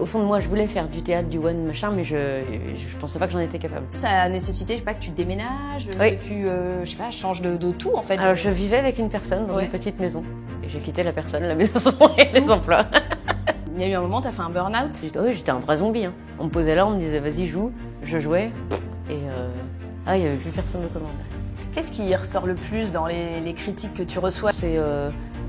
fond de moi, je voulais faire du théâtre, du one, machin, mais je pensais pas que j'en étais capable. Ça a nécessité, je sais pas, que tu déménages, oui. que tu, je sais pas, changes de tout en fait. Alors je vivais avec une personne dans une petite maison. Et j'ai quitté la personne, la maison et les emplois. Il y a eu un moment, t'as fait un burn-out? Oui, j'étais un vrai zombie. Hein. On me posait là, on me disait vas-y joue, je jouais. Et il n'y avait plus personne de commande. Qu'est-ce qui ressort le plus dans les critiques que tu reçois? C'est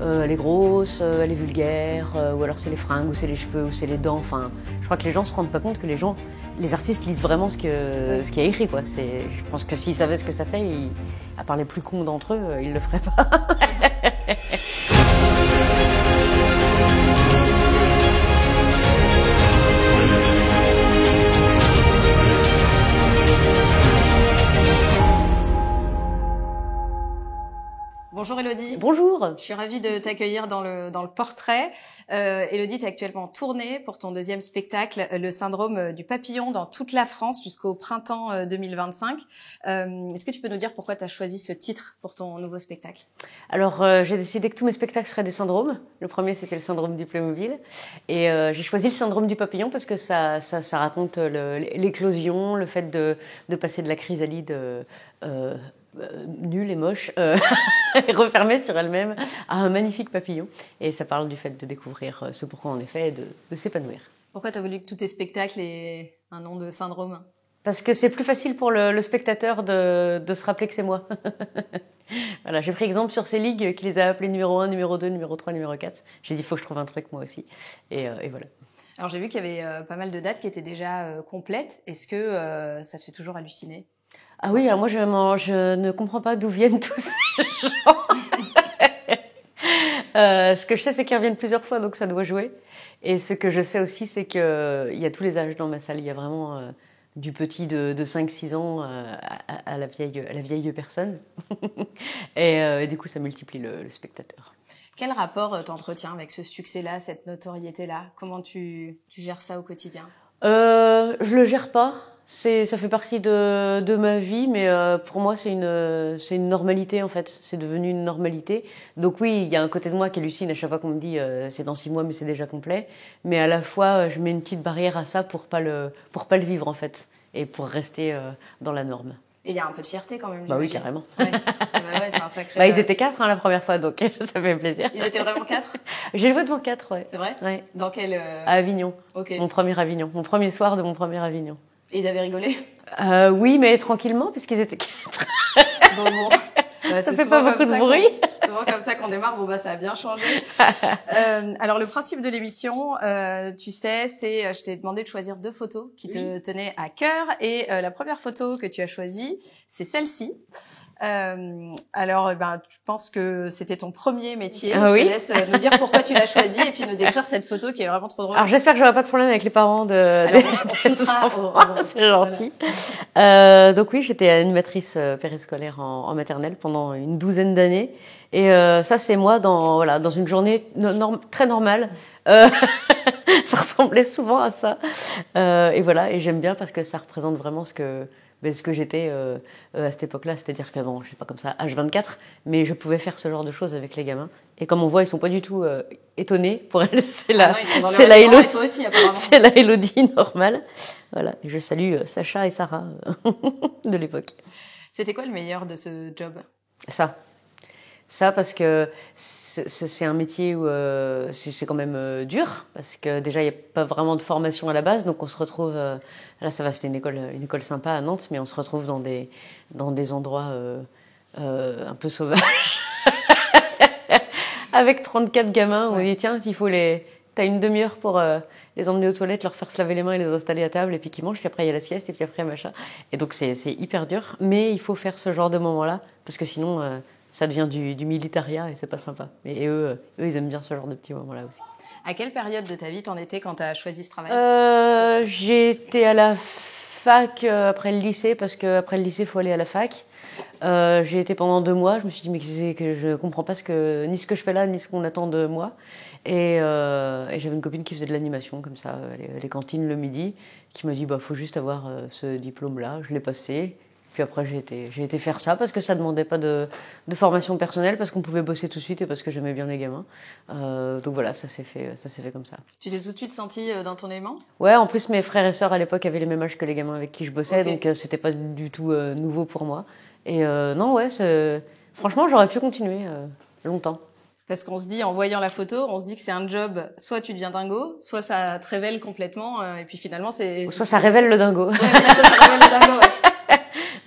elle est grosse, elle est vulgaire, ou alors c'est les fringues, ou c'est les cheveux, ou c'est les dents. Enfin, je crois que les gens se rendent pas compte que les artistes lisent vraiment ce qu'il y a écrit, quoi. Je pense que s'ils savaient ce que ça fait, à part les plus cons d'entre eux, ils le feraient pas. Bonjour Élodie. Bonjour. Je suis ravie de t'accueillir dans le portrait. Élodie, tu es actuellement en tournée pour ton deuxième spectacle, Le syndrome du papillon, dans toute la France jusqu'au printemps 2025. Est-ce que tu peux nous dire pourquoi tu as choisi ce titre pour ton nouveau spectacle? Alors, j'ai décidé que tous mes spectacles seraient des syndromes. Le premier, c'était le syndrome du Playmobil. Et j'ai choisi le syndrome du papillon parce que ça raconte l'éclosion, le fait de passer de la chrysalide nulle et moche, et refermée sur elle-même, à un magnifique papillon. Et ça parle du fait de découvrir ce pourquoi on est fait et de s'épanouir. Pourquoi tu as voulu que tous tes spectacles aient un nom de syndrome? Parce que c'est plus facile pour le spectateur de se rappeler que c'est moi. Voilà, j'ai pris exemple sur ces ligues qui les a appelées numéro 1, numéro 2, numéro 3, numéro 4. J'ai dit, il faut que je trouve un truc moi aussi. Et voilà. Alors j'ai vu qu'il y avait pas mal de dates qui étaient déjà complètes. Est-ce que ça te fait toujours halluciner? Ah oui, alors moi je ne comprends pas d'où viennent tous ces gens. Ce que je sais, c'est qu'ils reviennent plusieurs fois, donc ça doit jouer. Et ce que je sais aussi, c'est qu'il y a tous les âges dans ma salle. Il y a vraiment du petit de 5-6 ans à la vieille personne. Et du coup, ça multiplie le spectateur. Quel rapport t'entretiens avec ce succès-là, cette notoriété-là? Comment tu gères ça au quotidien? Je le gère pas. Ça fait partie de ma vie, mais pour moi, c'est une normalité, en fait. C'est devenu une normalité. Donc oui, il y a un côté de moi qui hallucine à chaque fois qu'on me dit c'est dans 6 mois, mais c'est déjà complet. Mais à la fois, je mets une petite barrière à ça pour pas le vivre, en fait. Et pour rester dans la norme. Et il y a un peu de fierté quand même. Bah oui, carrément. Ouais. Ouais, c'est un sacré... Bah, ils étaient 4 la première fois, donc ça fait plaisir. Ils étaient vraiment 4? J'ai joué devant 4, ouais. C'est vrai? Ouais. Dans quel... À Avignon. Ok. Mon premier Avignon. Mon premier soir de mon premier Avignon. Et ils avaient rigolé? Oui, mais tranquillement, puisqu'ils étaient 4. Bon. Ça fait pas beaucoup de bruit. C'est souvent comme ça qu'on démarre. Bon, bah, ça a bien changé. Alors, le principe de l'émission, tu sais, c'est, je t'ai demandé de choisir 2 photos qui te tenaient à cœur. Et la première photo que tu as choisie, c'est celle-ci. Alors, je pense que c'était ton premier métier. Je te laisse nous dire pourquoi tu l'as choisi et puis nous décrire cette photo qui est vraiment trop drôle. Alors, j'espère que j'aurai pas de problème avec les parents c'est gentil. Voilà. Donc oui, j'étais animatrice périscolaire en maternelle pendant une 12aine d'années. Et ça, c'est moi dans une journée très normale. Ça ressemblait souvent à ça. Et voilà, et j'aime bien parce que ça représente vraiment ce que j'étais à cette époque-là, c'est-à-dire que bon, je suis pas comme ça H24, mais je pouvais faire ce genre de choses avec les gamins. Et comme on voit, ils sont pas du tout étonnés. Pour elles, c'est la Élodie normale. Voilà. Et je salue Sacha et Sarah de l'époque. C'était quoi le meilleur de ce job? Ça, parce que c'est un métier où c'est quand même dur, parce que déjà, il n'y a pas vraiment de formation à la base, donc on se retrouve... là, ça va, c'était une école sympa à Nantes, mais on se retrouve dans des endroits un peu sauvages, avec 34 gamins, où on dit, tiens, t'as une demi-heure pour les emmener aux toilettes, leur faire se laver les mains et les installer à table, et puis qu'ils mangent, puis après il y a la sieste, et puis après machin. Et donc c'est hyper dur, mais il faut faire ce genre de moment-là, parce que sinon... ça devient du militaria et c'est pas sympa. Et eux, ils aiment bien ce genre de petits moments-là aussi. À quelle période de ta vie t'en étais quand t'as choisi ce travail? J'étais à la fac après le lycée, parce qu'après le lycée, il faut aller à la fac. J'ai été pendant 2 mois. Je me suis dit, mais que je comprends pas ni ce que je fais là, ni ce qu'on attend de moi. Et j'avais une copine qui faisait de l'animation, comme ça, les cantines le midi, qui m'a dit, faut juste avoir ce diplôme-là. Je l'ai passé. Puis après, j'ai été faire ça parce que ça demandait pas de formation personnelle, parce qu'on pouvait bosser tout de suite et parce que j'aimais bien les gamins. Donc voilà, ça s'est fait comme ça. Tu t'es tout de suite sentie dans ton élément? Ouais, en plus mes frères et sœurs à l'époque avaient les mêmes âges que les gamins avec qui je bossais, Okay. donc c'était pas du tout nouveau pour moi. Et non, ouais, franchement, j'aurais pu continuer longtemps. Parce qu'on se dit, en voyant la photo, on se dit que c'est un job, soit tu deviens dingo, soit ça te révèle complètement, et puis finalement soit ça révèle le dingo. Ouais, voilà, ça révèle le dingo, ouais.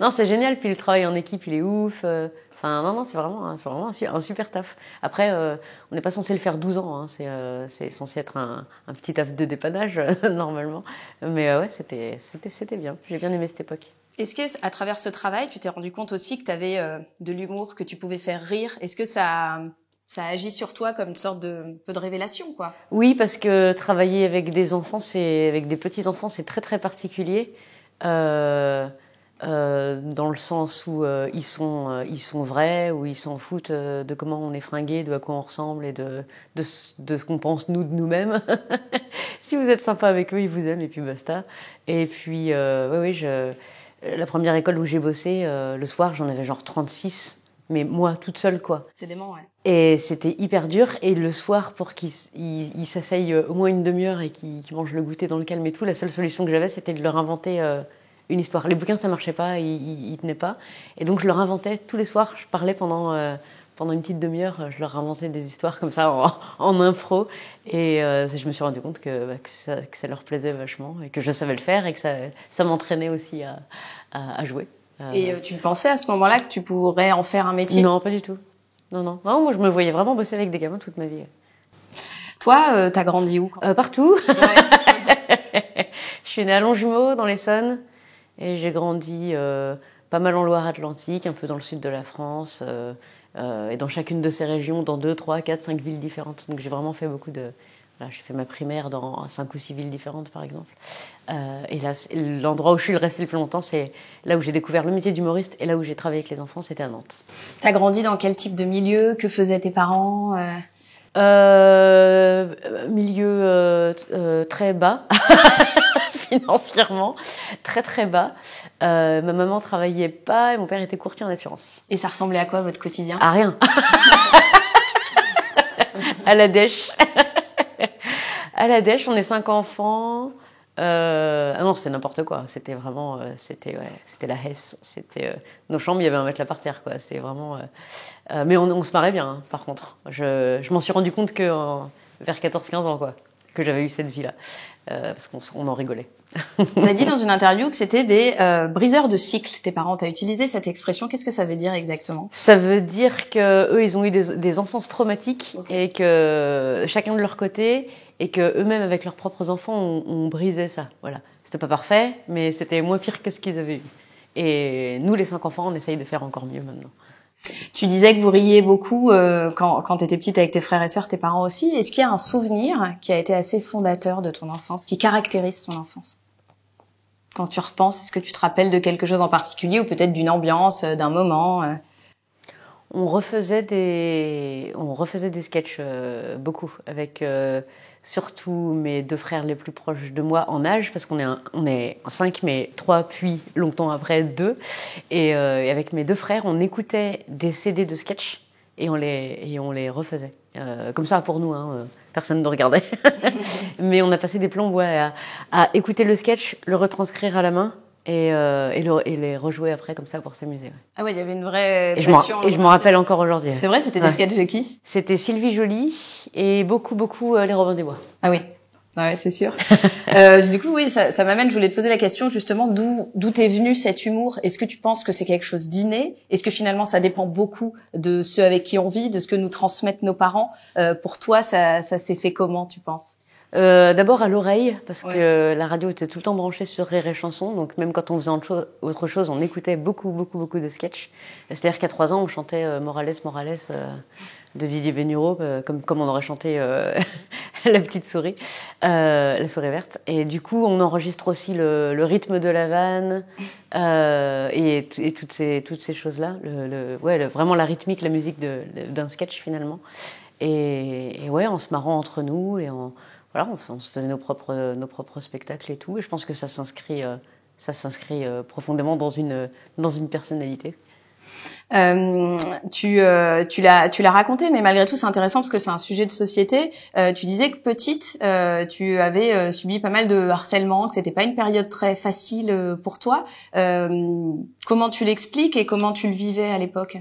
Non, c'est génial, puis le travail en équipe, il est ouf. Enfin, non, c'est vraiment un super taf. Après, on n'est pas censé le faire 12 ans, hein, c'est censé être un petit taf de dépannage, normalement. Mais ouais, c'était bien, j'ai bien aimé cette époque. Est-ce que, à travers ce travail, tu t'es rendu compte aussi que tu avais de l'humour, que tu pouvais faire rire? Est-ce que ça agit sur toi comme une sorte de peu de révélation, quoi? Oui, parce que travailler avec des enfants, avec des petits enfants, c'est très très particulier. Dans le sens où ils sont vrais, où ils s'en foutent de comment on est fringué, de à quoi on ressemble et de ce qu'on pense nous de nous-mêmes. Si vous êtes sympa avec eux, ils vous aiment et puis basta. Et puis oui, la première école où j'ai bossé, le soir, j'en avais genre 36. Mais moi, toute seule, quoi. C'est dément, ouais. Et c'était hyper dur. Et le soir, pour qu'ils s'asseyent au moins une demi-heure et qu'ils mangent le goûter dans le calme et tout, la seule solution que j'avais, c'était de leur inventer une histoire. Les bouquins, ça marchait pas, ils tenaient pas. Et donc, je leur inventais tous les soirs. Je parlais pendant une petite demi-heure. Je leur inventais des histoires comme ça en impro. Et je me suis rendu compte que ça leur plaisait vachement et que je savais le faire et que ça m'entraînait aussi à jouer. Et tu pensais à ce moment-là que tu pourrais en faire un métier? Non, pas du tout. Non, moi, je me voyais vraiment bosser avec des gamins toute ma vie. Toi, t'as grandi où? Partout. Ouais. Je suis née à Longjumeau, dans l'Essonne, et j'ai grandi pas mal en Loire-Atlantique, un peu dans le sud de la France, et dans chacune de ces régions, dans 2, 3, 4, 5 villes différentes. Donc j'ai vraiment fait beaucoup de... Voilà, j'ai fait ma primaire dans 5 ou 6 villes différentes, par exemple. Et là, l'endroit où je suis restée le plus longtemps, c'est là où j'ai découvert le métier d'humoriste et là où j'ai travaillé avec les enfants, c'était à Nantes. T'as grandi dans quel type de milieu? Que faisaient tes parents? Milieu très bas, financièrement, très très bas. Ma maman travaillait pas et mon père était courtier en assurance. Et ça ressemblait à quoi votre quotidien? À rien. À la dèche. À la dèche, on est 5 enfants. Ah non, c'est n'importe quoi. C'était vraiment, c'était la Hesse. C'était nos chambres, il y avait un matelas par terre, quoi. C'était vraiment. Mais on se marrait bien, hein, par contre. Je m'en suis rendu compte que vers 14-15 ans, quoi, que j'avais eu cette vie-là, parce qu'on en rigolait. T'as dit dans une interview que c'était des briseurs de cycles. Tes parents, t'as utilisé cette expression. Qu'est-ce que ça veut dire exactement? Ça veut dire que eux, ils ont eu des enfances traumatiques, okay, et que chacun de leur côté, et que eux-mêmes avec leurs propres enfants, on brisait ça. Voilà. C'était pas parfait, mais c'était moins pire que ce qu'ils avaient eu. Et nous, les 5 enfants, on essaye de faire encore mieux maintenant. Tu disais que vous riez beaucoup quand t'étais petite avec tes frères et sœurs, tes parents aussi. Est-ce qu'il y a un souvenir qui a été assez fondateur de ton enfance, qui caractérise ton enfance? Quand tu repenses, est-ce que tu te rappelles de quelque chose en particulier ou peut-être d'une ambiance, d'un moment? On refaisait des sketchs beaucoup avec surtout mes 2 frères les plus proches de moi en âge, parce qu'on est 5, mais 3 puis longtemps après 2. Et avec mes 2 frères, on écoutait des CD de sketchs et on les refaisait. Comme ça pour nous, hein, personne ne regardait. Mais on a passé des plombs à écouter le sketch, le retranscrire à la main. Et les rejouer après comme ça pour s'amuser. Ouais. Ah ouais, il y avait une vraie passion. Et je m'en rappelle encore aujourd'hui. C'est vrai, c'était des sketchs de qui? C'était Sylvie Joly et beaucoup les Robins des Bois. Ah oui. Ah ouais, c'est sûr. Du coup, oui, ça m'amène, je voulais te poser la question justement, d'où t'es venu cet humour? Est-ce que tu penses que c'est quelque chose d'inné? Est-ce que finalement ça dépend beaucoup de ceux avec qui on vit, de ce que nous transmettent nos parents? Pour toi, ça s'est fait comment, tu penses? D'abord à l'oreille, parce que la radio était tout le temps branchée sur Rire et Chanson, donc même quand on faisait autre chose, on écoutait beaucoup de sketchs. C'est-à-dire qu'à 3 ans, on chantait Morales de Didier Bénureau, comme on aurait chanté La petite souris, La souris verte. Et du coup, on enregistre aussi le rythme de la vanne et toutes ces choses-là. Vraiment la rythmique, la musique d'un sketch finalement. Et ouais, en se marrant entre nous et voilà, on se faisait nos propres spectacles et tout. Et je pense que ça s'inscrit ça s'inscrit profondément dans une personnalité. Tu l'as raconté, mais malgré tout c'est intéressant parce que c'est un sujet de société. Tu disais que petite, tu avais subi pas mal de harcèlement, que c'était pas une période très facile pour toi. Comment tu l'expliques et comment tu le vivais à l'époque?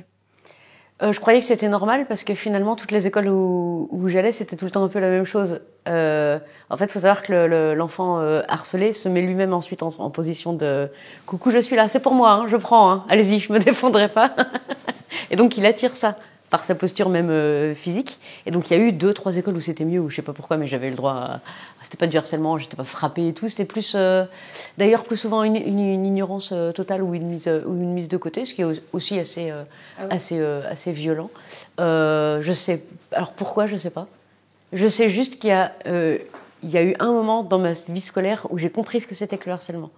Je croyais que c'était normal parce que finalement toutes les écoles où j'allais c'était tout le temps un peu la même chose. En fait, il faut savoir que l'enfant harcelé se met lui-même ensuite en position de coucou, je suis là, c'est pour moi, hein, je prends, hein, allez-y, je me défendrai pas. Et donc il attire ça par sa posture même physique. Et donc il y a eu 2-3 écoles où c'était mieux, où je sais pas pourquoi, mais j'avais le droit. C'était pas du harcèlement, j'étais pas frappée et tout. C'était plus, d'ailleurs, plus souvent une ignorance totale ou une mise de côté, ce qui est aussi assez violent. Je sais. Alors pourquoi, je sais pas. Je sais juste qu'il y a eu un moment dans ma vie scolaire où j'ai compris ce que c'était que le harcèlement.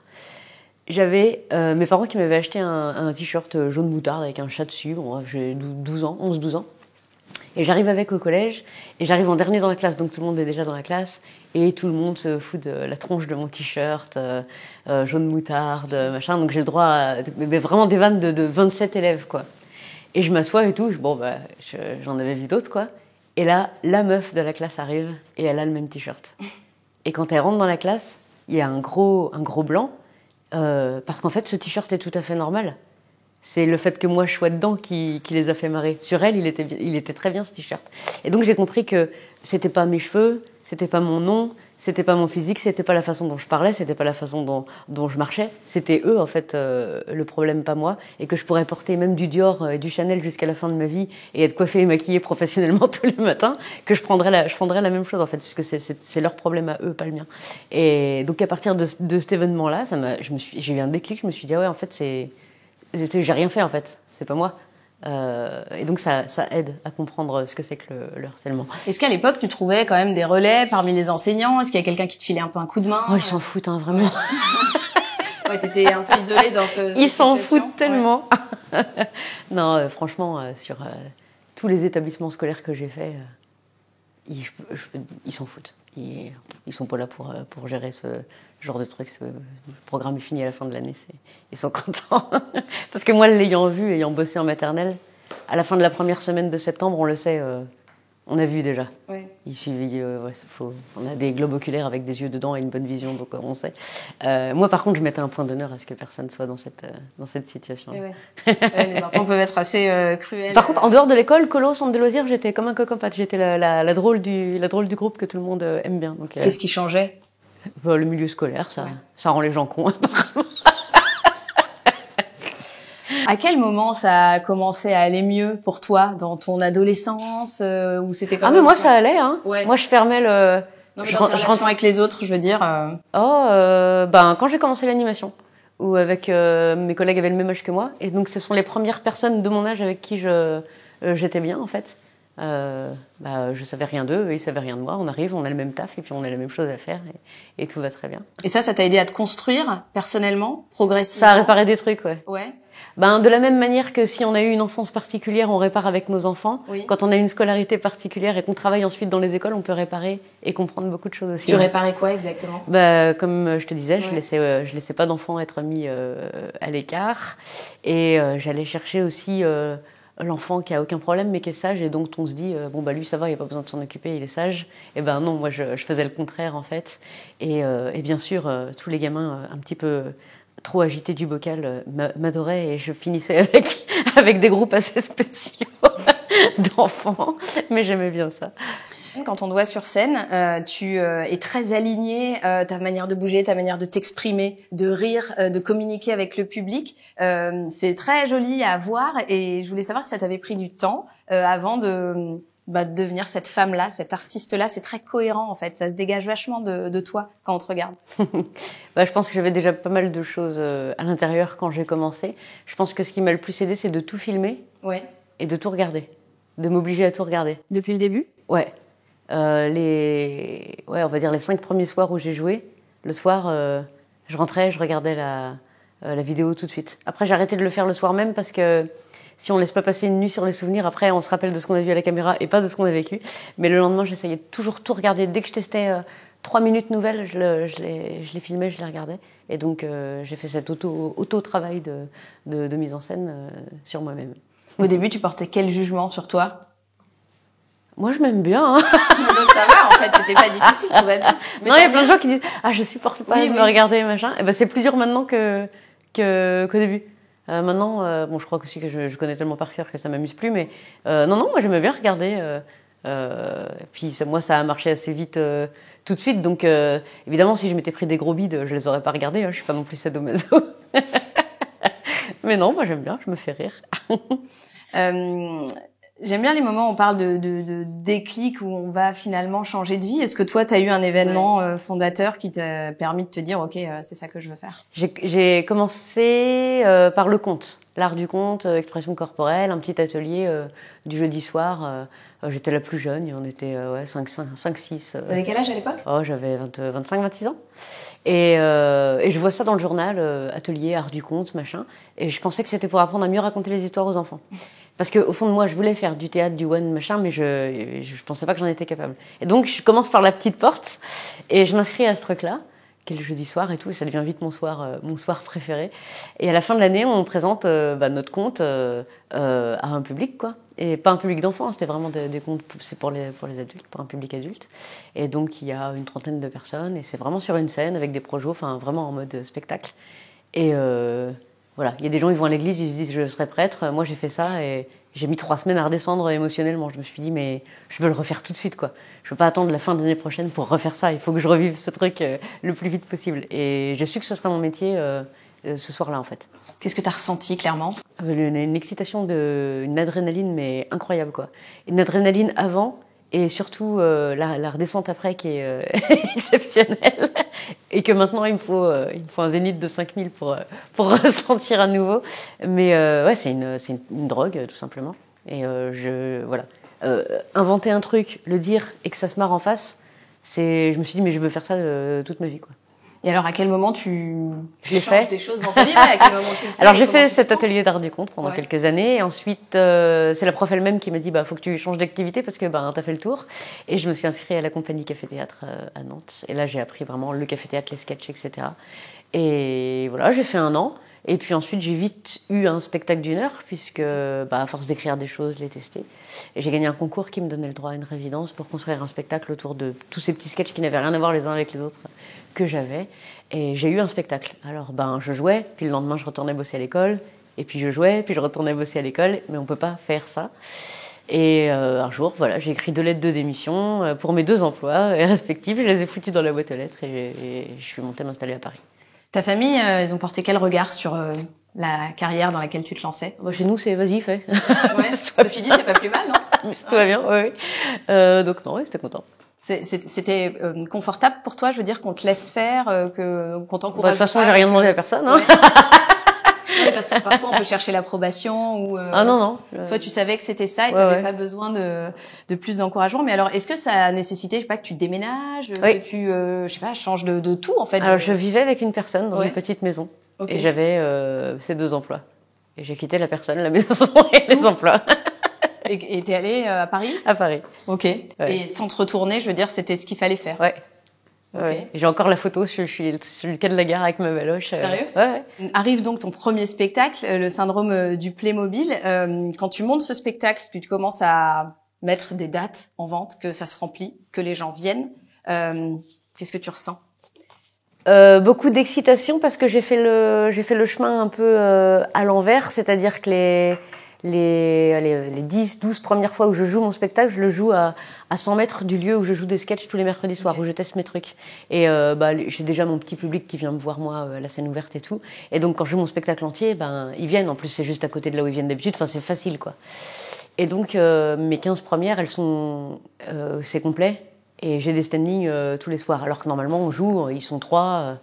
J'avais mes parents qui m'avaient acheté un t-shirt jaune moutarde avec un chat dessus. Bon, j'ai 11-12 ans. Et j'arrive avec au collège, et j'arrive en dernier dans la classe, donc tout le monde est déjà dans la classe, et tout le monde se fout de la tronche de mon t-shirt, jaune moutarde, machin. Donc j'ai le droit mais vraiment des vannes de 27 élèves, quoi. Et je m'assois et tout, j'en avais vu d'autres, quoi. Et là, la meuf de la classe arrive, et elle a le même t-shirt. Et quand elle rentre dans la classe, il y a un gros blanc, parce qu'en fait, ce t-shirt est tout à fait normal. C'est le fait que moi je sois dedans qui les a fait marrer. Sur elle, il était très bien ce t-shirt. Et donc j'ai compris que c'était pas mes cheveux, c'était pas mon nom, c'était pas mon physique, c'était pas la façon dont je parlais, c'était pas la façon dont je marchais. C'était eux en fait le problème, pas moi. Et que je pourrais porter même du Dior et du Chanel jusqu'à la fin de ma vie et être coiffée et maquillée professionnellement tous les matins, que je prendrais la même chose en fait, puisque c'est leur problème à eux, pas le mien. Et donc à partir de cet événement-là, j'ai eu un déclic. Je me suis dit ah ouais, en fait j'ai rien fait en fait, c'est pas moi. Et donc ça aide à comprendre ce que c'est que le harcèlement. Est-ce qu'à l'époque tu trouvais quand même des relais parmi les enseignants? Est-ce qu'il y a quelqu'un qui te filait un peu un coup de main? Oh, ils s'en foutent, hein, vraiment. Ouais, t'étais un peu isolée dans Ils s'en foutent tellement. Ouais. Non, franchement, sur tous les établissements scolaires que j'ai faits, ils s'en foutent. Ils sont pas là pour gérer ce genre de truc. Le programme est fini à la fin de l'année. Ils sont contents. Parce que moi, l'ayant vu, ayant bossé en maternelle, à la fin de la première semaine de septembre, on le sait, on a vu déjà. Ouais. On a des globes oculaires avec des yeux dedans et une bonne vision, donc on sait. Moi, par contre, je mettais un point d'honneur à ce que personne soit dans cette situation. Ouais, les enfants peuvent être assez cruels. Par contre, en dehors de l'école, colo, centre de loisirs, j'étais comme un coq-en-pâte. J'étais la drôle du groupe que tout le monde aime bien. Qu'est-ce qui changeait? Le milieu scolaire, ça rend les gens cons. À quel moment ça a commencé à aller mieux pour toi, dans ton adolescence, où c'était quand même... mais moi ça allait, hein. Ouais. Moi je fermais le... Non, mais dans ta relation avec les autres, je veux dire... quand j'ai commencé l'animation, où avec mes collègues avaient le même âge que moi, et donc ce sont les premières personnes de mon âge avec qui j'étais bien, en fait. Je savais rien d'eux, ils savaient rien de moi. On arrive, on a le même taf, et puis on a la même chose à faire, et tout va très bien. Et ça t'a aidé à te construire, personnellement, progressivement? Ça a réparé des trucs, ouais. Ouais. De la même manière que si on a eu une enfance particulière, on répare avec nos enfants. Oui. Quand on a une scolarité particulière et qu'on travaille ensuite dans les écoles, on peut réparer et comprendre beaucoup de choses aussi. Tu réparais quoi exactement? Comme je te disais, je laissais pas d'enfants être mis à l'écart, et j'allais chercher aussi l'enfant qui a aucun problème mais qui est sage, et donc on se dit lui ça va, il n'y a pas besoin de s'en occuper, il est sage. Et non, moi je faisais le contraire en fait, et bien sûr tous les gamins un petit peu trop agité du bocal m'adorait, et je finissais avec des groupes assez spéciaux d'enfants, mais j'aimais bien ça. Quand on te voit sur scène, tu es très aligné, ta manière de bouger, ta manière de t'exprimer, de rire, de communiquer avec le public. C'est très joli à voir, et je voulais savoir si ça t'avait pris du temps avant de devenir cette femme-là, cette artiste-là. C'est très cohérent en fait, ça se dégage vachement de toi quand on te regarde. Je pense que j'avais déjà pas mal de choses à l'intérieur quand j'ai commencé. Je pense que ce qui m'a le plus aidé, c'est de tout filmer, ouais, et de tout regarder, de m'obliger à tout regarder. Depuis le début? Ouais. On va dire les 5 premiers soirs où j'ai joué, le soir, je rentrais, je regardais la vidéo tout de suite. Après, j'ai arrêté de le faire le soir même parce que si on laisse pas passer une nuit sur les souvenirs, après on se rappelle de ce qu'on a vu à la caméra et pas de ce qu'on a vécu. Mais le lendemain, j'essayais de toujours tout regarder. Dès que je testais 3 minutes nouvelles, je les filmais, je les regardais. Et donc, j'ai fait cet auto-travail de mise en scène sur moi-même. Au début, tu portais quel jugement sur toi? Moi, je m'aime bien. Hein. Donc ça va, en fait, c'était pas difficile, tout va bien. Mais non, il y a plein de gens qui disent « Ah, je supporte pas de me regarder, machin. » Et ben, c'est plus dur maintenant qu'au début. Maintenant, bon, je crois aussi que je connais tellement par cœur que ça m'amuse plus, mais non, moi, j'aimais bien regarder. Puis moi, ça a marché assez vite tout de suite. Donc, évidemment, si je m'étais pris des gros bides, je les aurais pas regardés. Hein, je suis pas non plus sadomaso. Mais non, moi, j'aime bien, je me fais rire. J'aime bien les moments où on parle de déclic, où on va finalement changer de vie. Est-ce que toi, tu as eu un événement fondateur qui t'a permis de te dire « Ok, c'est ça que je veux faire ». J'ai commencé par le conte, l'art du conte, expression corporelle, un petit atelier du jeudi soir. J'étais la plus jeune, on était 5-6. T'avais quel âge à l'époque? J'avais 25-26 ans. Et je vois ça dans le journal, atelier, art du conte, machin. Et je pensais que c'était pour apprendre à mieux raconter les histoires aux enfants. Parce qu'au fond de moi, je voulais faire du théâtre, du one, machin, mais je pensais pas que j'en étais capable. Et donc, je commence par la petite porte et je m'inscris à ce truc-là, qui est le jeudi soir et tout, et ça devient vite mon soir préféré. Et à la fin de l'année, on présente notre conte à un public, quoi. Et pas un public d'enfants, c'était vraiment des contes, c'est pour les adultes, pour un public adulte. Et donc, il y a une trentaine de personnes, et c'est vraiment sur une scène avec des projos, enfin, vraiment en mode spectacle. Et voilà, il y a des gens, ils vont à l'église, ils se disent je serai prêtre. Moi, j'ai fait ça et j'ai mis 3 semaines à redescendre émotionnellement. Je me suis dit mais je veux le refaire tout de suite, quoi. Je veux pas attendre la fin de l'année prochaine pour refaire ça. Il faut que je revive ce truc le plus vite possible. Et j'ai su que ce serait mon métier ce soir-là, en fait. Qu'est-ce que tu as ressenti clairement? Une excitation, une adrénaline, mais incroyable, quoi. Une adrénaline avant et surtout la redescente après qui est exceptionnelle. Et que maintenant, il me faut un zénith de 5000 pour ressentir à nouveau. Mais ouais, c'est une drogue, tout simplement. Et voilà. Inventer un truc, le dire et que ça se marre en face, je me suis dit, mais je veux faire ça toute ma vie, quoi. Et alors, à quel moment tu changes des choses dans ta vie? À quel moment tu le fais? Alors, j'ai fait cet atelier d'art du conte pendant quelques années. Et ensuite, c'est la prof elle-même qui m'a dit, faut que tu changes d'activité parce que t'as fait le tour. Et je me suis inscrite à la compagnie Café Théâtre à Nantes. Et là, j'ai appris vraiment le Café Théâtre, les sketchs, etc. Et voilà, j'ai fait 1 an. Et puis ensuite, j'ai vite eu un spectacle d'1 heure, puisque à force d'écrire des choses, les tester. Et j'ai gagné un concours qui me donnait le droit à une résidence pour construire un spectacle autour de tous ces petits sketchs qui n'avaient rien à voir les uns avec les autres que j'avais. Et j'ai eu un spectacle. Alors, je jouais, puis le lendemain, je retournais bosser à l'école. Et puis je jouais, puis je retournais bosser à l'école. Mais on peut pas faire ça. Et un jour, voilà, j'ai écrit 2 lettres de démission pour mes 2 emplois respectifs. Je les ai foutus dans la boîte aux lettres et je suis montée m'installer à Paris. Ta famille, ils ont porté quel regard sur la carrière dans laquelle tu te lançais? Chez nous, c'est vas-y, fais. Ouais, ceci dit, c'est pas plus mal, non? Tout va bien, oui. Donc non, c'était content. C'était confortable pour toi, je veux dire, qu'on te laisse faire, qu'on t'encourage. De toute façon, j'ai rien demandé à personne. Hein. Ouais. Oui, parce que parfois on peut chercher l'approbation ou. Ah non. Toi, tu savais que c'était ça et t'avais pas besoin de plus d'encouragement. Mais alors, est-ce que ça a nécessité, je sais pas, que tu déménages, que tu, je sais pas, changes de tout en fait? Alors, je vivais avec une personne dans une petite maison et j'avais ces 2 emplois. Et j'ai quitté la personne, la maison et les emplois. Et t'es allée à Paris? À Paris. Ok. Ouais. Et sans te retourner, je veux dire, c'était ce qu'il fallait faire. Ouais. Okay. Ouais. J'ai encore la photo, je suis sur le quai de la gare avec ma baloche. Sérieux? Ouais. Arrive donc ton premier spectacle, le syndrome du Playmobil. Quand tu montes ce spectacle, que tu commences à mettre des dates en vente, que ça se remplit, que les gens viennent, qu'est-ce que tu ressens? Beaucoup d'excitation parce que j'ai fait le chemin un peu à l'envers, c'est-à-dire que les 10, 12 premières fois où je joue mon spectacle, je le joue à 100 mètres du lieu où je joue des sketchs tous les mercredis soirs, où je teste mes trucs. Et j'ai déjà mon petit public qui vient me voir, moi, à la scène ouverte et tout. Et donc, quand je joue mon spectacle entier, ils viennent. En plus, c'est juste à côté de là où ils viennent d'habitude. Enfin, c'est facile, quoi. Et donc, mes 15 premières, c'est complet. Et j'ai des standings tous les soirs. Alors que normalement, on joue, ils sont 3...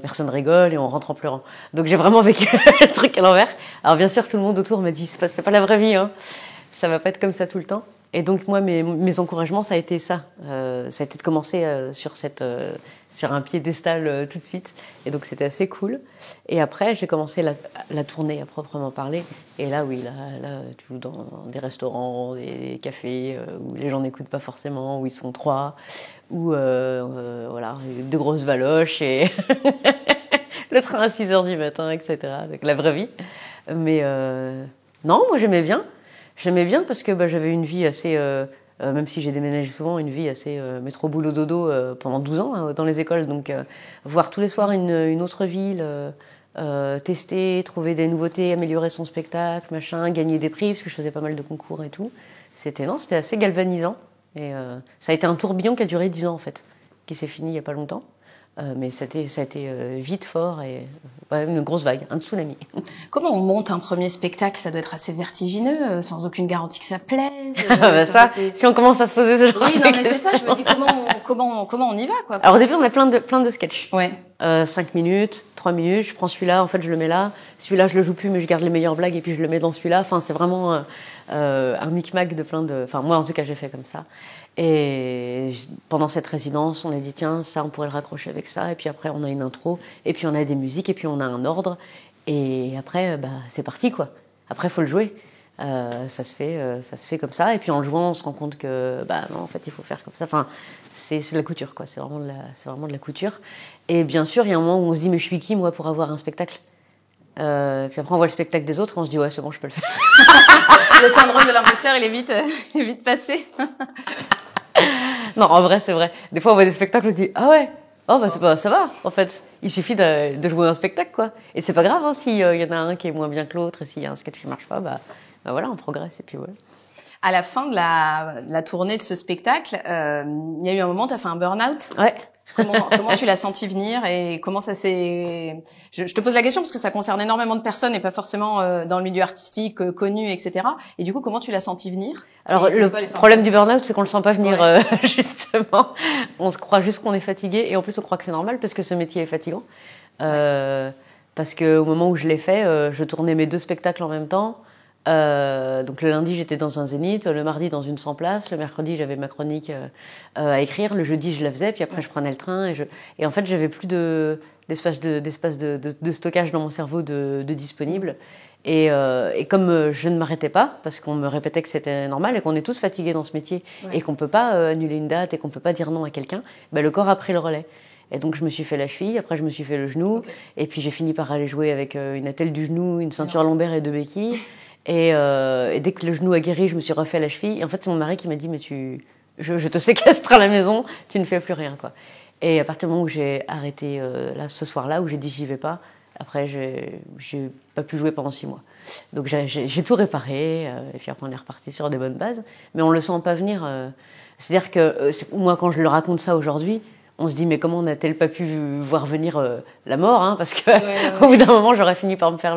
personne rigole et on rentre en pleurant. Donc j'ai vraiment vécu le truc à l'envers. Alors bien sûr, tout le monde autour me dit c'est pas la vraie vie, hein. Ça va pas être comme ça tout le temps. Et donc moi, mes encouragements, ça a été ça. Ça a été de commencer sur un piédestal tout de suite. Et donc c'était assez cool. Et après, j'ai commencé la tournée à proprement parler. Et là, oui, là tu joues dans des restaurants, des cafés où les gens n'écoutent pas forcément, où ils sont 3, où voilà, de grosses valoches et le train à 6 heures du matin, etc. Avec la vraie vie. Mais non, moi j'aimais bien. J'aimais bien parce que j'avais une vie assez, même si j'ai déménagé souvent, une vie assez métro boulot dodo pendant 12 ans dans les écoles. Donc voir tous les soirs une autre ville, tester, trouver des nouveautés, améliorer son spectacle, machin, gagner des prix parce que je faisais pas mal de concours et tout. C'était assez galvanisant. Et ça a été un tourbillon qui a duré 10 ans en fait, qui s'est fini il y a pas longtemps. Mais ça a été vite fort et une grosse vague, un tsunami. Comment on monte un premier spectacle? Ça doit être assez vertigineux, sans aucune garantie que ça plaise. Si on commence à se poser ce genre de questions. Oui, non, mais c'est ça, je me dis comment on y va, quoi. Alors au début, on a plein de sketchs. Ouais. 5 minutes, 3 minutes, je prends celui-là, en fait, je le mets là. Celui-là, je le joue plus, mais je garde les meilleures blagues et puis je le mets dans celui-là. Enfin, c'est vraiment un micmac de plein de... Enfin, moi, en tout cas, j'ai fait comme ça. Et pendant cette résidence, on a dit, tiens, ça, on pourrait le raccrocher avec ça. Et puis après, on a une intro. Et puis, on a des musiques. Et puis, on a un ordre. Et après, c'est parti, quoi. Après, il faut le jouer. Ça se fait comme ça. Et puis, en le jouant, on se rend compte que, non, en fait, il faut faire comme ça. Enfin, c'est de la couture, quoi. C'est vraiment de la couture. Et bien sûr, il y a un moment où on se dit, mais je suis qui, moi, pour avoir un spectacle? Puis après, on voit le spectacle des autres. On se dit, ouais, c'est bon, je peux le faire. Le syndrome de l'imposteur, il est vite passé. Non, en vrai, c'est vrai. Des fois, on voit des spectacles, on dit, ah ouais, ça va, en fait. Il suffit de jouer un spectacle, quoi. Et c'est pas grave, hein, s'il y en a un qui est moins bien que l'autre, et s'il y a un sketch qui marche pas, voilà, on progresse, et puis voilà. À la fin de la tournée de ce spectacle, il y a eu un moment, t'as fait un burn-out. Ouais. Comment tu l'as senti venir et comment ça s'est... Je te pose la question parce que ça concerne énormément de personnes et pas forcément dans le milieu artistique connu, etc. Et du coup, comment tu l'as senti venir? Alors, le problème du burn-out, c'est qu'on le sent pas venir, ouais. Justement. On se croit juste qu'on est fatigué et en plus, on croit que c'est normal parce que ce métier est fatigant. Parce que au moment où je l'ai fait, je tournais mes 2 spectacles en même temps. Donc le lundi j'étais dans un zénith, le mardi dans une 100 places, le mercredi j'avais ma chronique à écrire, le jeudi je la faisais, puis après je prenais le train et en fait j'avais plus d'espace de stockage dans mon cerveau de disponible et comme je ne m'arrêtais pas parce qu'on me répétait que c'était normal et qu'on est tous fatigués dans ce métier et qu'on peut pas annuler une date et qu'on peut pas dire non à quelqu'un, le corps a pris le relais. Et donc je me suis fait la cheville, après je me suis fait le genou, et puis j'ai fini par aller jouer avec une attelle du genou, une ceinture lombaire et 2 béquilles. Et dès que le genou a guéri, je me suis refait la cheville. Et en fait, c'est mon mari qui m'a dit, mais je te séquestre à la maison, tu ne fais plus rien, quoi. Et à partir du moment où j'ai arrêté, là, ce soir-là, où j'ai dit j'y vais pas, après, j'ai pas pu jouer pendant 6 mois. Donc j'ai tout réparé, et puis après on est reparti sur des bonnes bases. Mais on le sent pas venir. C'est-à-dire que moi, quand je le raconte ça aujourd'hui, on se dit mais comment n'a-t-elle pas pu voir venir la mort, hein, parce que au bout d'un moment j'aurais fini par me faire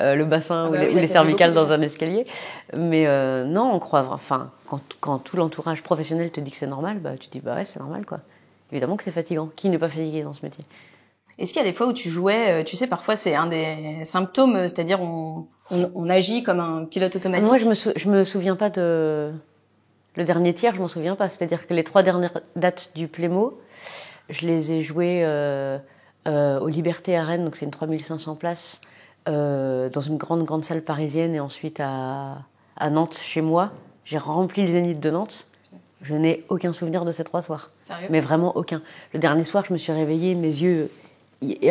le bassin ou les cervicales dans un escalier. Mais non, on croit, enfin quand tout l'entourage professionnel te dit que c'est normal, tu te dis ouais c'est normal quoi. Évidemment que c'est fatigant. Qui n'est pas fatigué dans ce métier? Est-ce qu'il y a des fois où tu jouais, tu sais, parfois c'est un des symptômes, c'est-à-dire on agit comme un pilote automatique. Moi je me souviens pas de le dernier tiers, je m'en souviens pas. C'est-à-dire que les 3 dernières dates du Plémo, je les ai jouées au Liberté à Rennes, donc c'est une 3500 places, dans une grande salle parisienne, et ensuite à Nantes, chez moi. J'ai rempli le Zénith de Nantes. Je n'ai aucun souvenir de ces 3 soirs. Sérieux? Mais vraiment aucun. Le dernier soir, je me suis réveillée, mes yeux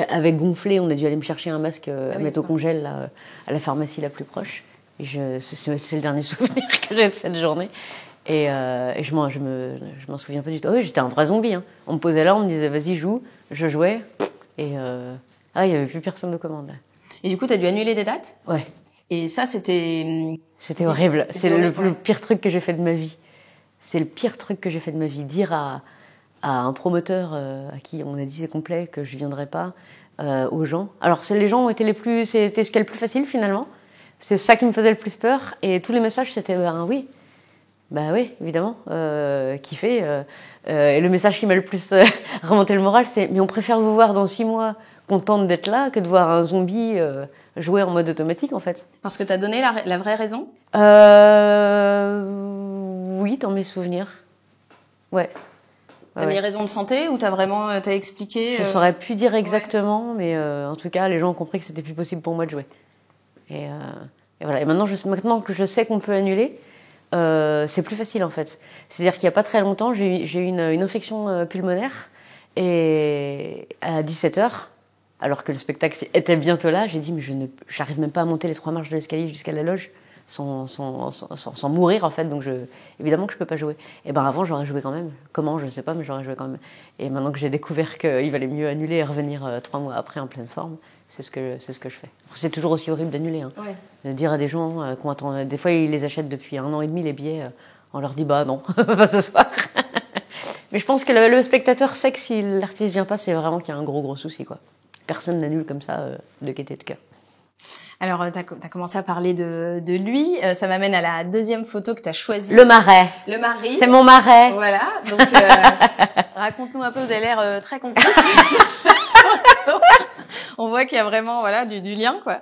avaient gonflé. On a dû aller me chercher un masque à mettre au congèle là, à la pharmacie la plus proche. Et c'est le dernier souvenir que j'ai de cette journée. Et je m'en souviens pas du tout. Ah oui, j'étais un vrai zombie. Hein. On me posait là, on me disait vas-y joue. Je jouais. Et il y avait plus personne de commande. Et du coup, t'as dû annuler des dates? Ouais. Et ça, c'était horrible. C'est le pire truc que j'ai fait de ma vie. C'est le pire truc que j'ai fait de ma vie. Dire à un promoteur à qui on a dit c'est complet, que je viendrai pas, aux gens. Alors les gens ont été c'était ce qui est le plus facile finalement. C'est ça qui me faisait le plus peur. Et tous les messages c'était oui. Bah oui, évidemment, kiffer. Et le message qui m'a le plus remonté le moral, c'est mais on préfère vous voir dans 6 mois contente d'être là que de voir un zombie jouer en mode automatique en fait. Parce que t'as donné la vraie raison? Oui, dans mes souvenirs. Ouais. T'as mis raison de santé ou t'as expliqué? Je saurais plus dire exactement, mais en tout cas, les gens ont compris que c'était plus possible pour moi de jouer. Et voilà. Et maintenant que je sais qu'on peut annuler, c'est plus facile en fait. C'est-à-dire qu'il y a pas très longtemps, j'ai eu une infection pulmonaire et à 17h, alors que le spectacle était bientôt là, j'ai dit mais j'arrive même pas à monter les 3 marches de l'escalier jusqu'à la loge sans mourir en fait, donc évidemment que je peux pas jouer. Et ben avant j'aurais joué quand même. Comment je sais pas, mais j'aurais joué quand même. Et maintenant que j'ai découvert qu'il valait mieux annuler et revenir 3 mois après en pleine forme, c'est ce que je fais. C'est toujours aussi horrible d'annuler, hein. Ouais. De dire à des gens qu'on attend, des fois ils les achètent depuis 1 an et demi les billets, on leur dit bah non, pas ce soir. Mais je pense que le spectateur sait que si l'artiste vient pas, c'est vraiment qu'il y a un gros souci quoi. Personne n'annule comme ça de gaieté de cœur. Alors, t'as commencé à parler de lui. Ça m'amène à la deuxième photo que t'as choisie. Le marais. Le mari. C'est mon marais. Voilà. Donc, raconte-nous un peu. Vous avez l'air très complice. On voit qu'il y a vraiment, voilà, du lien, quoi.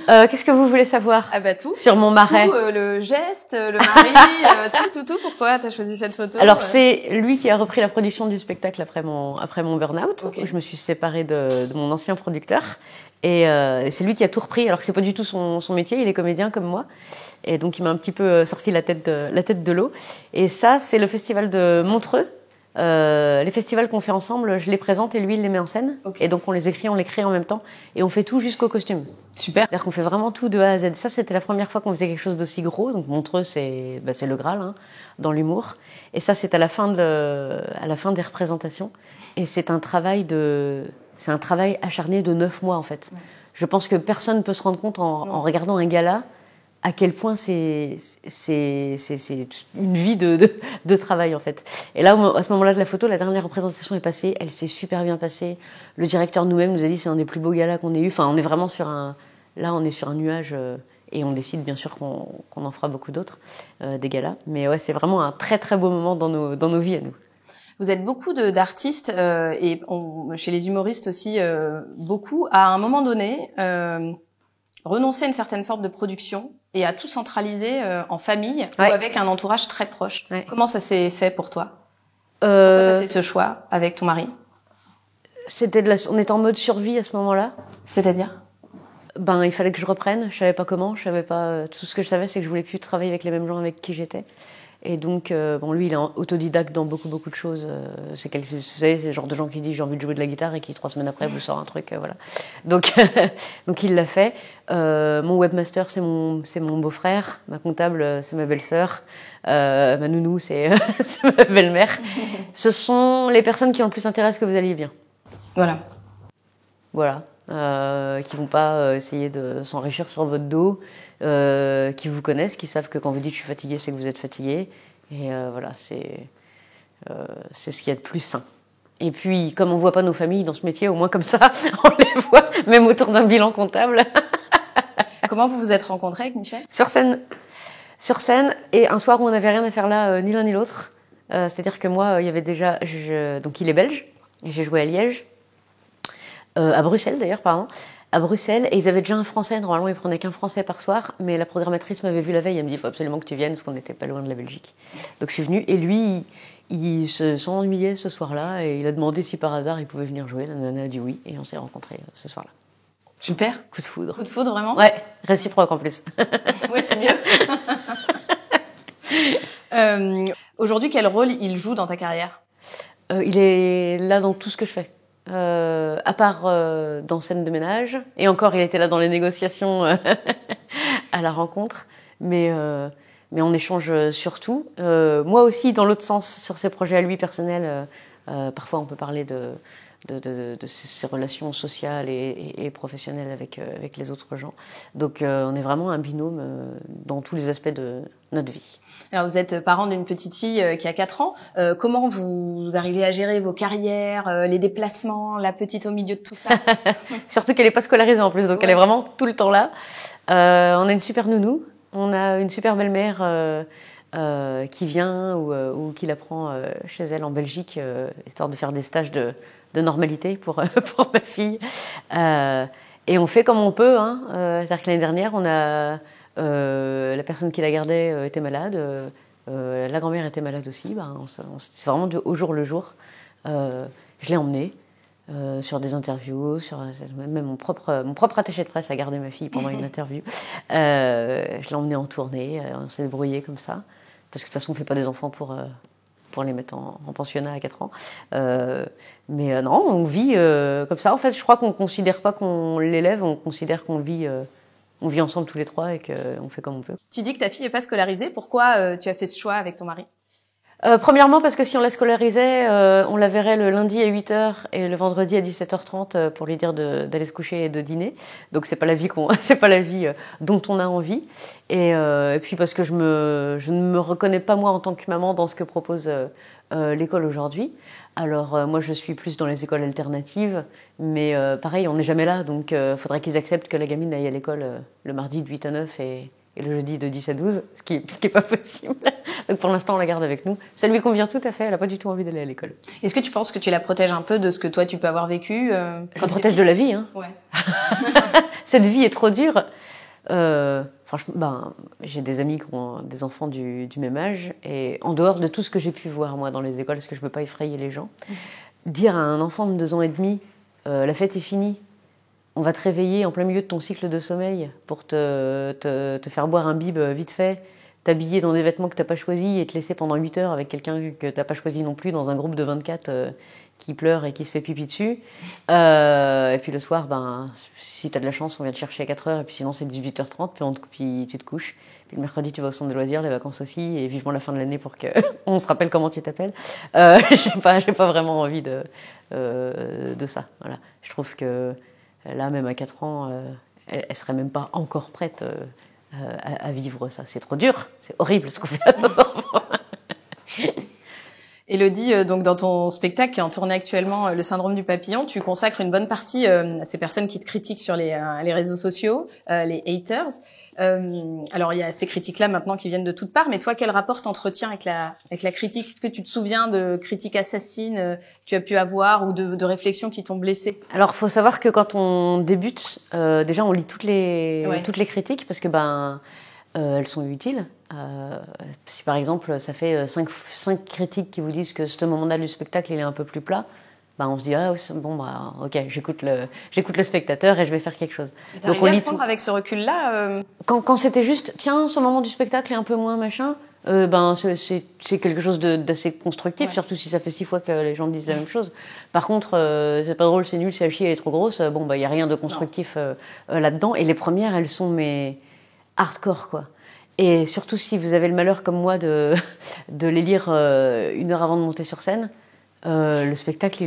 Qu'est-ce que vous voulez savoir? Ah bah tout. Sur mon marais. Tout, le geste, le mari, tout. Pourquoi t'as choisi cette photo? Alors c'est lui qui a repris la production du spectacle après mon burn-out. Okay. Je me suis séparée de mon ancien producteur. Et c'est lui qui a tout repris, alors que c'est pas du tout son métier. Il est comédien comme moi, et donc il m'a un petit peu sorti la tête de l'eau. Et ça, c'est le festival de Montreux. Les festivals qu'on fait ensemble, je les présente et lui il les met en scène. Okay. Et donc on les écrit, on les crée en même temps, et on fait tout jusqu'au costume. Super. C'est-à-dire qu'on fait vraiment tout de A à Z. Ça, c'était la première fois qu'on faisait quelque chose d'aussi gros. Donc Montreux, c'est le Graal hein, dans l'humour. Et ça, c'est à la fin des représentations. Et c'est un travail acharné de 9 mois, en fait. Ouais. Je pense que personne ne peut se rendre compte en regardant un gala à quel point c'est une vie de travail, en fait. Et là, à ce moment-là de la photo, la dernière représentation est passée. Elle s'est super bien passée. Le directeur nous-mêmes nous a dit c'est un des plus beaux galas qu'on ait eu. Enfin, on est vraiment là, on est sur un nuage et on décide, bien sûr, qu'on en fera beaucoup d'autres, des galas. Mais ouais, c'est vraiment un très, très beau moment dans nos vies à nous. Vous êtes beaucoup d'artistes et chez les humoristes aussi beaucoup à un moment donné renoncer à une certaine forme de production et à tout centraliser en famille ou avec un entourage très proche. Ouais. Comment ça s'est fait pour toi? Pourquoi t'as fait ce choix avec ton mari? On était en mode survie à ce moment-là. C'est-à-dire? Il fallait que je reprenne. Je savais pas comment. Je savais pas. Tout ce que je savais, c'est que je voulais plus travailler avec les mêmes gens avec qui j'étais. Et donc, lui, il est autodidacte dans beaucoup de choses. Vous savez, c'est le genre de gens qui disent j'ai envie de jouer de la guitare et qui 3 semaines après vous sort un truc, voilà. Donc il l'a fait. Mon webmaster, c'est mon beau-frère. Ma comptable, c'est ma belle-sœur. Ma nounou, c'est ma belle-mère. Ce sont les personnes qui ont le plus intérêt à ce que vous alliez bien. Voilà. Qui vont pas essayer de s'enrichir sur votre dos, qui vous connaissent, qui savent que quand vous dites je suis fatigué, c'est que vous êtes fatigué. Et voilà, c'est ce qu'il y a de plus sain. Et puis, comme on voit pas nos familles dans ce métier, au moins comme ça, on les voit, même autour d'un bilan comptable. Comment vous vous êtes rencontrés avec Michel? Sur scène, et un soir où on n'avait rien à faire là, ni l'un ni l'autre. C'est-à-dire que moi, il y avait déjà... donc il est belge, et j'ai joué à Liège. À Bruxelles d'ailleurs, pardon. À Bruxelles, et ils avaient déjà un français. Normalement, ils prenaient qu'un français par soir, mais la programmatrice m'avait vu la veille. Elle me dit, il faut absolument que tu viennes, parce qu'on n'était pas loin de la Belgique. Donc je suis venue, et lui, il s'ennuyait ce soir-là, et il a demandé si par hasard il pouvait venir jouer. La nana a dit oui, et on s'est rencontrés ce soir-là. Super. Coup de foudre. Coup de foudre, vraiment? Ouais, réciproque en plus. Oui, c'est mieux. Aujourd'hui, quel rôle il joue dans ta carrière? Il est là dans tout ce que je fais. À part dans Scène de ménage, et encore il était là dans les négociations à la rencontre, mais on échange sur tout. Moi aussi dans l'autre sens sur ses projets à lui personnels, parfois on peut parler de ses relations sociales et professionnelles avec les autres gens. Donc on est vraiment un binôme dans tous les aspects de notre vie. Alors vous êtes parent d'une petite fille qui a 4 ans. Comment vous arrivez à gérer vos carrières, les déplacements, la petite au milieu de tout ça? Surtout qu'elle n'est pas scolarisée en plus, donc elle est vraiment tout le temps là. On a une super nounou On a une super belle-mère qui vient ou qui la prend chez elle en Belgique, histoire de faire des stages de normalité pour ma fille. Et on fait comme on peut. Hein. C'est-à-dire que l'année dernière, on a la personne qui la gardait était malade. La grand-mère était malade aussi. C'est vraiment au jour le jour. Je l'ai emmenée sur des interviews, même mon propre attaché de presse a gardé ma fille pendant une interview. Je l'ai emmenée en tournée. On s'est débrouillé comme ça. Parce que de toute façon, on ne fait pas des enfants pour les mettre en pensionnat à 4 ans. Mais non, on vit comme ça. En fait, je crois qu'on ne considère pas qu'on l'élève, on considère qu'on vit ensemble tous les trois et qu'on fait comme on peut. Tu dis que ta fille n'est pas scolarisée. Pourquoi tu as fait ce choix avec ton mari ? Premièrement, parce que si on la scolarisait, on la verrait le lundi à 8h et le vendredi à 17h30 pour lui dire d'aller se coucher et de dîner. Donc c'est pas la vie c'est pas la vie dont on a envie. Et puis parce que je ne me reconnais pas moi en tant que maman dans ce que propose l'école aujourd'hui. Alors moi je suis plus dans les écoles alternatives, mais pareil on n'est jamais là, donc faudrait qu'ils acceptent que la gamine aille à l'école le mardi de 8 à 9 et le jeudi de 10 à 12, ce qui est pas possible. Donc pour l'instant, on la garde avec nous. Ça lui convient tout à fait, elle n'a pas du tout envie d'aller à l'école. Est-ce que tu penses que tu la protèges un peu de ce que toi, tu peux avoir vécu Je la protège de la vie. Hein. Ouais. Cette vie est trop dure. Franchement, j'ai des amis qui ont des enfants du même âge, et en dehors de tout ce que j'ai pu voir, moi, dans les écoles, parce que je ne veux pas effrayer les gens, dire à un enfant de 2 ans et demi, la fête est finie, on va te réveiller en plein milieu de ton cycle de sommeil pour te faire boire un bib vite fait, t'habiller dans des vêtements que t'as pas choisis et te laisser pendant 8 heures avec quelqu'un que t'as pas choisi non plus dans un groupe de 24 qui pleure et qui se fait pipi dessus. Et puis le soir, si t'as de la chance, on vient te chercher à 4 heures et puis sinon c'est 18h30 puis tu te couches. Puis le mercredi, tu vas au centre de loisirs, les vacances aussi, et vivement la fin de l'année pour qu'on se rappelle comment tu t'appelles. J'ai pas vraiment envie de ça. Voilà. Je trouve que là, même à 4 ans, elle serait même pas encore prête à vivre ça. C'est trop dur, c'est horrible ce qu'on fait à nos enfants. Élodie, donc dans ton spectacle qui est en tournée actuellement, Le syndrome du papillon, tu consacres une bonne partie à ces personnes qui te critiquent sur les réseaux sociaux, les haters. Alors il y a ces critiques-là maintenant qui viennent de toutes parts, mais toi, quel rapport t'entretiens avec la critique ? Est-ce que tu te souviens de critiques assassines que tu as pu avoir ou de réflexions qui t'ont blessée ? Alors, faut savoir que quand on débute, déjà on lit toutes les critiques parce que elles sont utiles. Si par exemple ça fait 5 critiques qui vous disent que ce moment-là du spectacle il est un peu plus plat, on se dit ok, j'écoute le spectateur et je vais faire quelque chose. Donc on lit tout avec ce recul-là. Quand c'était juste tiens, ce moment du spectacle est un peu moins machin, c'est quelque chose d'assez constructif, surtout si ça fait 6 fois que les gens disent la même chose. Par contre, c'est pas drôle, c'est nul, c'est à chier, elle est trop grosse. Il y a rien de constructif là-dedans. Et les premières, elles sont hardcore quoi. Et surtout si vous avez le malheur comme moi de les lire 1 heure avant de monter sur scène, le spectacle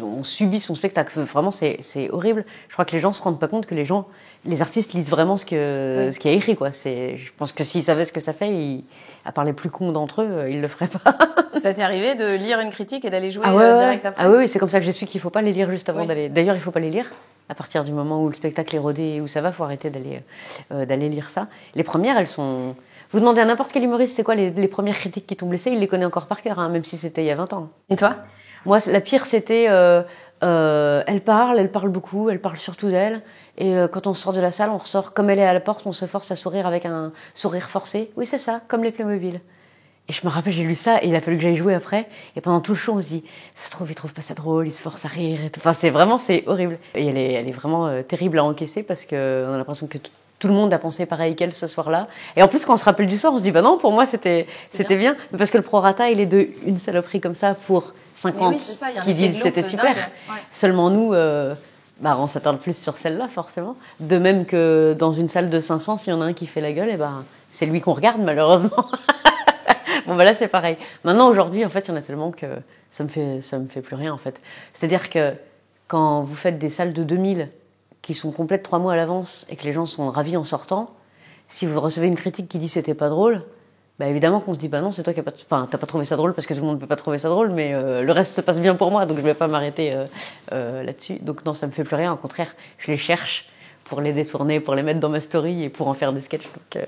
on subit son spectacle. Vraiment c'est horrible. Je crois que les gens se rendent pas compte que les artistes lisent vraiment ce qui est écrit quoi. Je pense que s'ils savaient ce que ça fait, à part les plus cons d'entre eux, ils le feraient pas. Ça t'est arrivé de lire une critique et d'aller jouer direct après ? Ah oui, c'est comme ça que j'ai su qu'il faut pas les lire juste avant d'aller. D'ailleurs, il faut pas les lire. À partir du moment où le spectacle est rodé et où ça va, faut arrêter d'aller lire ça. Les premières, elles sont. Vous demandez à n'importe quel humoriste, c'est quoi les premières critiques qui t'ont blessé, il les connaît encore par cœur, même si c'était il y a 20 ans. Et toi ? Moi, la pire, c'était elle parle beaucoup, elle parle surtout d'elle. Et quand on sort de la salle, on ressort comme elle est à la porte, on se force à sourire avec un sourire forcé. Oui, c'est ça, comme les Playmobil. Et je me rappelle, j'ai lu ça et il a fallu que j'aille jouer après. Et pendant tout le show, on se dit, ça se trouve, il trouve pas ça drôle, il se force à rire et tout. Enfin, c'est horrible. Et elle est vraiment terrible à encaisser parce qu'on a l'impression que tout le monde a pensé pareil qu'elle ce soir-là. Et en plus, quand on se rappelle du soir, on se dit, non, pour moi, c'était bien. Mais parce que le prorata, il est de une saloperie comme ça pour 50 qui disent c'était super. Ouais. Seulement nous, on s'attarde plus sur celle-là, forcément. De même que dans une salle de 500, s'il y en a un qui fait la gueule, c'est lui qu'on regarde, malheureusement. Là, c'est pareil. Maintenant, aujourd'hui, en fait, il y en a tellement que ça me fait plus rien, en fait. C'est-à-dire que quand vous faites des salles de 2000 qui sont complètes 3 mois à l'avance et que les gens sont ravis en sortant, si vous recevez une critique qui dit c'était pas drôle, évidemment qu'on se dit non, c'est toi qui t'as pas trouvé ça drôle parce que tout le monde peut pas trouver ça drôle, mais le reste se passe bien pour moi, donc je vais pas m'arrêter là-dessus. Donc non, ça me fait plus rien. Au contraire, je les cherche pour les détourner, pour les mettre dans ma story et pour en faire des sketchs. Donc,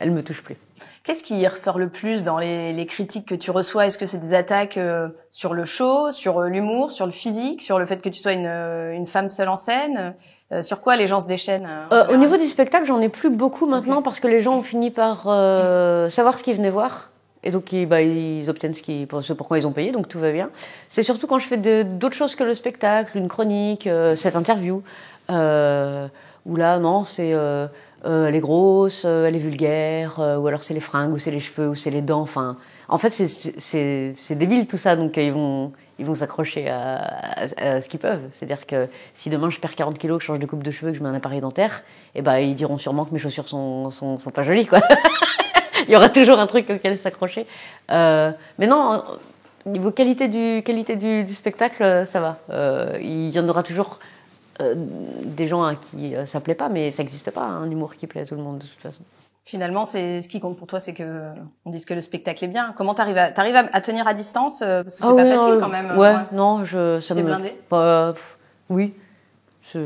elle me touche plus. Qu'est-ce qui ressort le plus dans les critiques que tu reçois? Est-ce que c'est des attaques sur le show, sur l'humour, sur le physique, sur le fait que tu sois une femme seule en scène? Sur quoi les gens se déchaînent? Au niveau du spectacle, j'en ai plus beaucoup maintenant parce que les gens ont fini par savoir ce qu'ils venaient voir. Et donc, ils obtiennent ce pourquoi ils ont payé, donc tout va bien. C'est surtout quand je fais d'autres choses que le spectacle, une chronique, cette interview, où là, non, c'est... elle est grosse, elle est vulgaire, ou alors c'est les fringues, ou c'est les cheveux, ou c'est les dents. Enfin, en fait, c'est débile tout ça, donc ils vont s'accrocher à ce qu'ils peuvent. C'est-à-dire que si demain je perds 40 kilos, que je change de coupe de cheveux, que je mets un appareil dentaire, ils diront sûrement que mes chaussures sont pas jolies, quoi. Il y aura toujours un truc auquel s'accrocher. Mais non, niveau qualité du spectacle, ça va. Il y en aura toujours des gens à qui ça plaît pas, mais ça n'existe pas, un humour qui plaît à tout le monde de toute façon. Finalement, ce qui compte pour toi, c'est que on dise que le spectacle est bien. Comment t'arrives à tenir à distance, parce que c'est pas facile quand même. Ouais, non, ça me blindé. Pas. Oui, c'est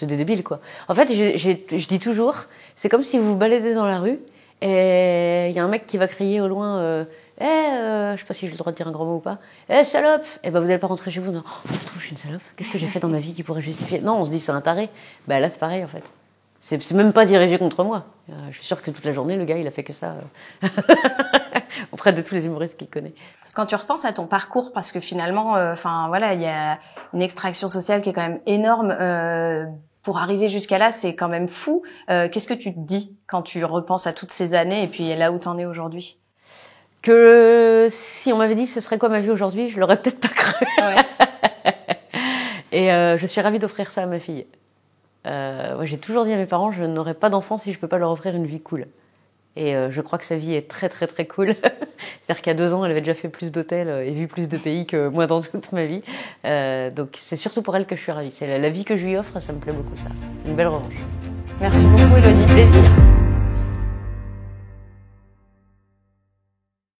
des débiles quoi. En fait, je dis toujours, c'est comme si vous vous baladez dans la rue et il y a un mec qui va crier au loin. Je sais pas si j'ai le droit de dire un grand mot ou pas. Salope! Vous allez pas rentrer chez vous. Non. Oh, je trouve que je suis une salope. Qu'est-ce que j'ai fait dans ma vie qui pourrait justifier? Non, on se dit c'est un taré. Là, c'est pareil en fait. C'est même pas dirigé contre moi. Je suis sûre que toute la journée, le gars, il a fait que ça auprès de tous les humoristes qu'il connaît. Quand tu repenses à ton parcours, parce que finalement, il y a une extraction sociale qui est quand même énorme. Pour arriver jusqu'à là, c'est quand même fou. Qu'est-ce que tu te dis quand tu repenses à toutes ces années et puis là où t'en es aujourd'hui? Que si on m'avait dit ce serait quoi ma vie aujourd'hui, je l'aurais peut-être pas cru. Ouais. Et je suis ravie d'offrir ça à ma fille. Moi, j'ai toujours dit à mes parents, je n'aurai pas d'enfant si je peux pas leur offrir une vie cool. Et je crois que sa vie est très très très cool. C'est-à-dire qu'à 2 ans, elle avait déjà fait plus d'hôtels et vu plus de pays que moi dans toute ma vie. Donc c'est surtout pour elle que je suis ravie. C'est la vie que je lui offre, ça me plaît beaucoup ça. C'est une belle revanche. Merci beaucoup Élodie. Plaisir.